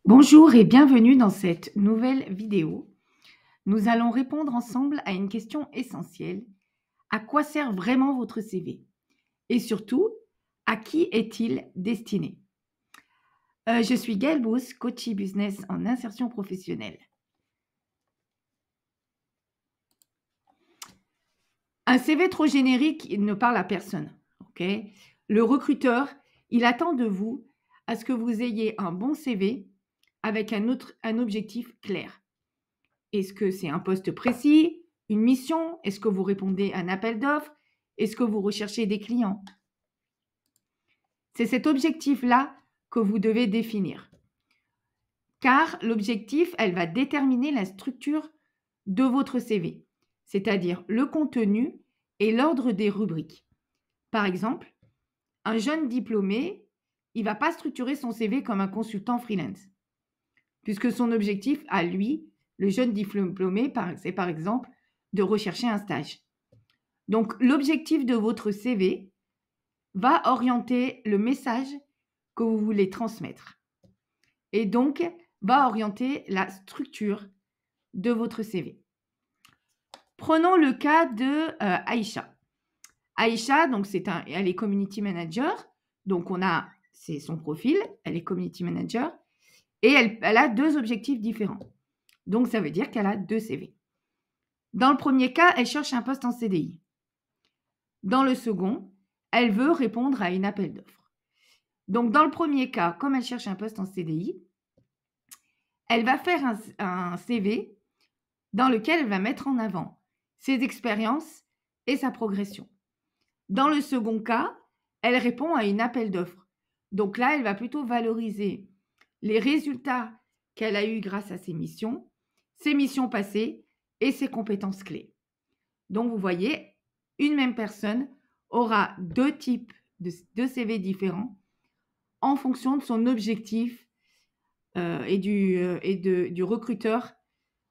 Bonjour et bienvenue dans cette nouvelle vidéo. Nous allons répondre ensemble à une question essentielle. À quoi sert vraiment votre CV? Et surtout, à qui est-il destiné? Je suis Gaëlle Brousse, coach e-business en insertion professionnelle. Un CV trop générique, il ne parle à personne. Okay? Le recruteur, il attend de vous à ce que vous ayez un bon CV avec un objectif clair. Est-ce que c'est un poste précis, une mission? Est-ce que vous répondez à un appel d'offres? Est-ce que vous recherchez des clients? C'est cet objectif-là que vous devez définir. Car l'objectif, elle va déterminer la structure de votre CV, c'est-à-dire le contenu et l'ordre des rubriques. Par exemple, un jeune diplômé, il ne va pas structurer son CV comme un consultant freelance, puisque son objectif à lui, le jeune diplômé, c'est par exemple de rechercher un stage. Donc, l'objectif de votre CV va orienter le message que vous voulez transmettre et donc va orienter la structure de votre CV. Prenons le cas de Aïcha. Aïcha, donc elle est community manager, donc c'est son profil, elle est community manager et elle a deux objectifs différents. Donc, ça veut dire qu'elle a deux CV. Dans le premier cas, elle cherche un poste en CDI. Dans le second, elle veut répondre à une appel d'offres. Donc, dans le premier cas, comme elle cherche un poste en CDI, elle va faire un CV dans lequel elle va mettre en avant ses expériences et sa progression. Dans le second cas, elle répond à une appel d'offres. Donc là, elle va plutôt valoriser les résultats qu'elle a eus grâce à ses missions passées et ses compétences clés. Donc, vous voyez, une même personne aura deux types de CV différents en fonction de son objectif et du recruteur,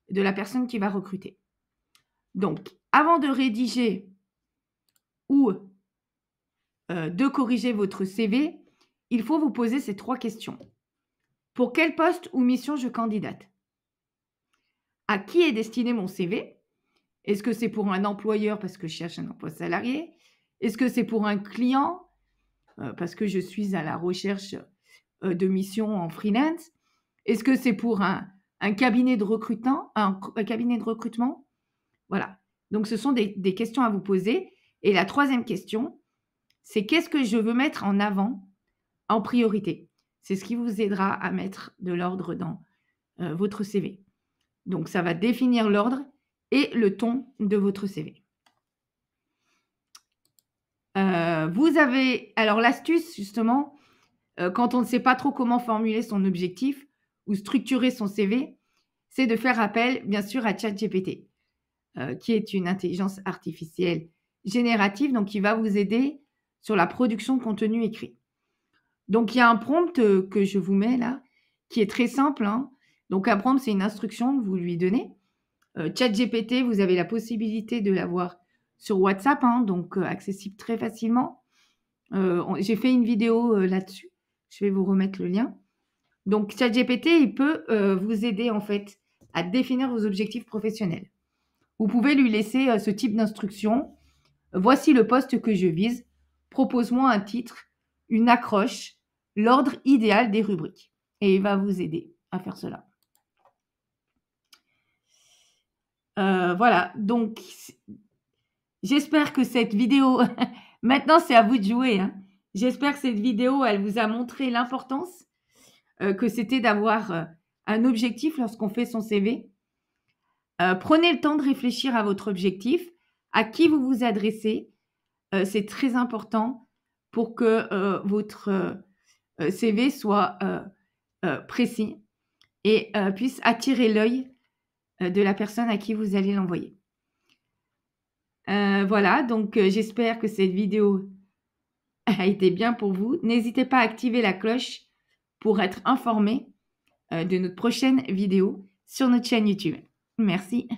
de la personne qui va recruter. Donc, avant de rédiger ou de corriger votre CV, il faut vous poser ces trois questions. Pour quel poste ou mission je candidate? À qui est destiné mon CV? Est-ce que c'est pour un employeur parce que je cherche un emploi salarié? Est-ce que c'est pour un client parce que je suis à la recherche de missions en freelance? Est-ce que c'est pour un cabinet de recrutement, un cabinet de recrutement? Voilà. Donc, ce sont des questions à vous poser. Et la troisième question, c'est qu'est-ce que je veux mettre en avant en priorité? C'est ce qui vous aidera à mettre de l'ordre dans votre CV. Donc, ça va définir l'ordre et le ton de votre CV. Vous avez, alors l'astuce justement, quand on ne sait pas trop comment formuler son objectif ou structurer son CV, c'est de faire appel bien sûr à ChatGPT, qui est une intelligence artificielle générative, donc qui va vous aider sur la production de contenu écrit. Donc il y a un prompt que je vous mets là, qui est très simple, hein. Donc un prompt, c'est une instruction que vous lui donnez. ChatGPT, vous avez la possibilité de l'avoir sur WhatsApp, hein, donc accessible très facilement. J'ai fait une vidéo là-dessus. Je vais vous remettre le lien. Donc, ChatGPT, il peut vous aider en fait à définir vos objectifs professionnels. Vous pouvez lui laisser ce type d'instruction. Voici le poste que je vise. Propose-moi un titre, une accroche, l'ordre idéal des rubriques. Et il va vous aider à faire cela. Voilà, donc j'espère que cette vidéo, maintenant c'est à vous de jouer, hein. J'espère que cette vidéo, elle vous a montré l'importance que c'était d'avoir un objectif lorsqu'on fait son CV. Prenez le temps de réfléchir à votre objectif, à qui vous vous adressez. C'est très important pour que votre CV soit précis et puisse attirer l'œil de la personne à qui vous allez l'envoyer. Voilà, donc j'espère que cette vidéo a été bien pour vous. N'hésitez pas à activer la cloche pour être informé de notre prochaine vidéo sur notre chaîne YouTube. Merci.